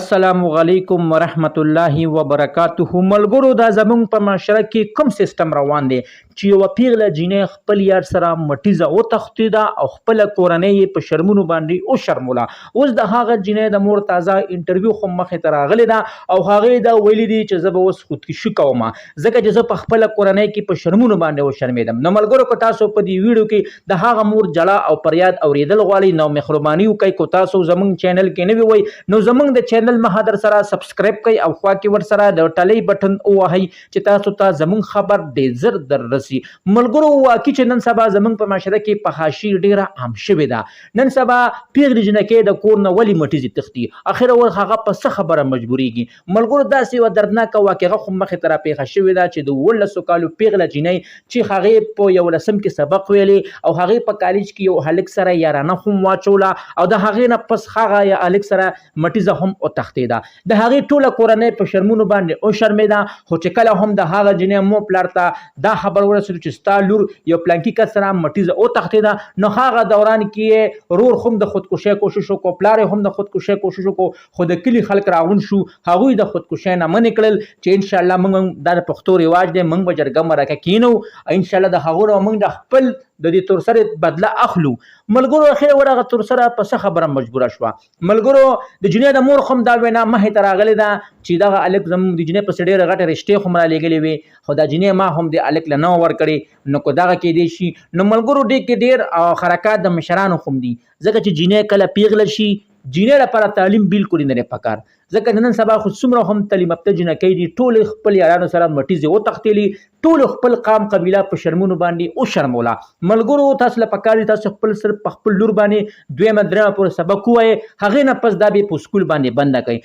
السلام علیکم ورحمت الله وبرکاته. ملګرو دا زمونږ په معاشره کې کوم سیستم روان دی چې یوه پیغله جینۍ خپل یار سره مټیزه وتښتېده او خپله کورنۍ یې په شرمونو باندې وشرموله. اوس د هغه جینۍ د مور تازه انټرویو خو مخې ته راغلی ده او هغې دا ویلي دي چې زه به اوس خودکشي کوم ځکه چې زه په خپله کورنۍ کې په شرمونو باندې وشرمېدم. نو ملګرو که تاسو په دې ویډیو کې د هغه مور جړه او فریاد اورېدل غواړئ نو مهرباني وکړئ که تاسو زموږ چینل کې نوي وئ نو زموږ د چینل مخه در سره سبسکرایب کړئ او خوا کې ورسره د ټلۍ بټن ووهئ چې تاسو ته زموږ خبر ډېر زر در رسي. ملګرو واقعي چې نن سبا زموږ په معاشره کې فحاشي ډېره عام شوې ده. نن سبا پیغلې جنکۍ د کور نه ولې مټیزې تښتي اخره ور هغه په څه خبره مجبورېږي. ملګرو داسې یوه دردناکه واقعه خو مخې ته راپېښه شوې ده چې د 18 کالو پیغله جینۍ چې هغې په 11 کې سبق ویلی او هغې په کالج کې یو هلک سره یارانه هم واچوله او د هغې نه پس هغه هلک سره مټیزه هم وتښتېده. د هغې ټوله کورنۍ په شرمونو باندې وشرمېده خو چې کله هم د هغه جینۍ مور پلار ته دا خبر ورسېدو چې ستا لور یو پلانکي کس سره مټیزه وتښتېده نو هغه دوران کې یې رور هم د خودکشۍ کوشش وکړو پلار هم د خودکشۍ کوشش وکړو خو د کلي خلک راغونډ شو هغوی د خودکشۍ نه منې کړل چې انشاءالله موږ دا د پښتو رواج دی موږ به جرګه مرکه کینو انشاءالله د هغو نه موږ د خپل د دې تورسرې بدله اخلو. ملګرو اخر ور هغه تورسره په څه خبره مجبوره شوه. ملګرو د جینۍ د مور هم دا وینا مخې ته راغلې ده چې دغه هلک زموږ د جینۍ پسې ډېرې غټې رشتې خو م رالېږلې وې خو دا جینۍ ما هم د هلک له نه ورکړې نو که دغه کیدی شي نو ملګرو ډېر حرکات د مشرانو هم دي ځکه چې جینۍ کله پیغله شي جینۍ لپاره تعلیم بالکل نه دی پکار ځکه نن سبا خو څومره هم تعلیم یافته جنکۍ دي ټولې خپل یارانو سره مټیزې وتښتېلې ټولو خپل قام قبیله په شرمونو باندې وشرموله. ملګرو تاسو له پکار دي تاسو خپل صرف په خپل لور باندې دویمه درېمه پورې سبق ووایئ هغې نه پس دا بیا په سکول باندې بنده کړئ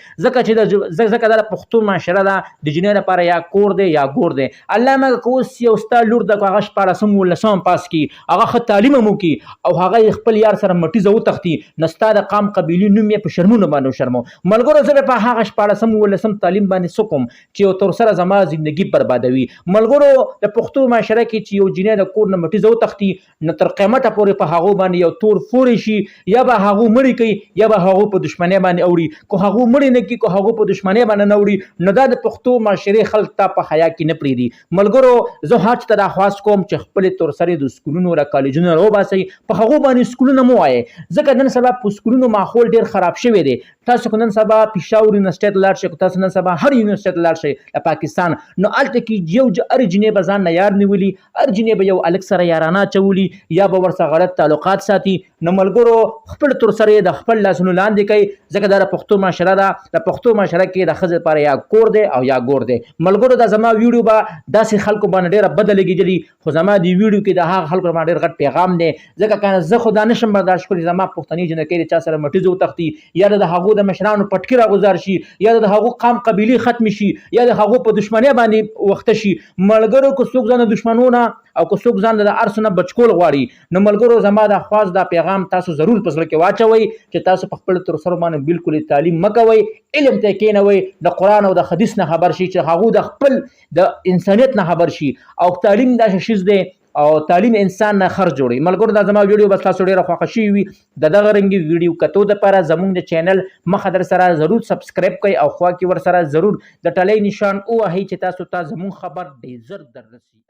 ځکه دا د پښتو معاشره ده د جینۍ لپاره یا کور دی یا ګور دی. الله مګر که اوس یو ستا لور ده که هغه 14 پاس کړي هغه ښه تعلیم هم وکړي او هغه خپل یار سره مټیزه وتښتي نو ستا د قام قبیلې نوم یې په شرمونو باندې وشرمو. ملګرو زه په هغه 14 تعلیم باندې څه کوم چې یو تورسره زما زندګي بربادوي. ملګرو د پښتو معاشره کې چې یو جینۍ د کور نه مټیزه وتښتي نو تر قیامته پورې په هغو باندې یو تور فورې شي یا به هغو مړي کوي یا به هغو په دشمنۍ باندې اوړي که هغو مړي نه کړي که هغو په دشمنۍ باندې نه اوړي نو دا د پښتو معاشرې خلک ته په حیا کې نه پرېږدي. ملګرو زه هر چا ته دا خواست کوم چې خپلې تورسرې د سکولونو را کالجونو راوباسئ په هغو باندې سکولونه مه وایئ ځکه نن سبا په سکولونو ماحول ډېر خراب شوی دی. تاسو که نن سبا پېښور یونیورسټۍ ته لاړ شئ که تاسو نن سبا هر یونیورسټۍ ته لاړ شئ د پاکستان نو هلته کې یو هر جینۍ به ځان نه یار نیولي هر جینۍ به یو هلک سره یارانه اچولي یا به ورسره غلط تعلقات ساتي. نو ملګرو خپل تورسرې د خپل لاسونو لاندې کوئ ځکه دا د پښتو معاشره ده. د پښتو معاشره کې د ښځې لپاره یا کور دی او یا ګور دی. ملګرو دا زما ویډیو به داسې خلکو باندې ډېره بده لګېدلي خو زما د ویډیو کې د هغه خلکو باندې ډېر غټ پیغام دی ځکه که زه خو دا نشم برداشت کړی زما پښتني جنکۍ د چا سره مټیزه وتښتي یا د هغو د مشرانو پټکي راغوځار شي یا د هغو قام قبیلې ختم شي یا د هغو په دشمنۍ باندې وخته شي. ملګرو که څوک ځان د دشمنونو او که څوک ځان د هر څه نه بچ کول غواړي نو ملګرو زما دا خواست دا پیغام تاسو ضرور په زړه کې واچوئ چې تاسو په خپل تورسرو باندې بالکل تعلیم مه کوئ علم ته کښېنوئ د قرآن او د حدیث نه خبر شي چې هغو د خپل د انسانیت نه خبر شي او تعلیم داسې شیز دی او تعلیم انسان نه خر جوړي. ملګرو دا زما ویډیو بس تاسو ډېره خوښه شوي وي د دغه رنګي ویډیو کتو دپاره زموږ د چینل مخه در سره ضرور سبسکرایب کړئ او خوا کې ورسره ضرور د ټلۍ نشان ووهئ چې تاسو ته زموږ خبر ډېر زر در رسي.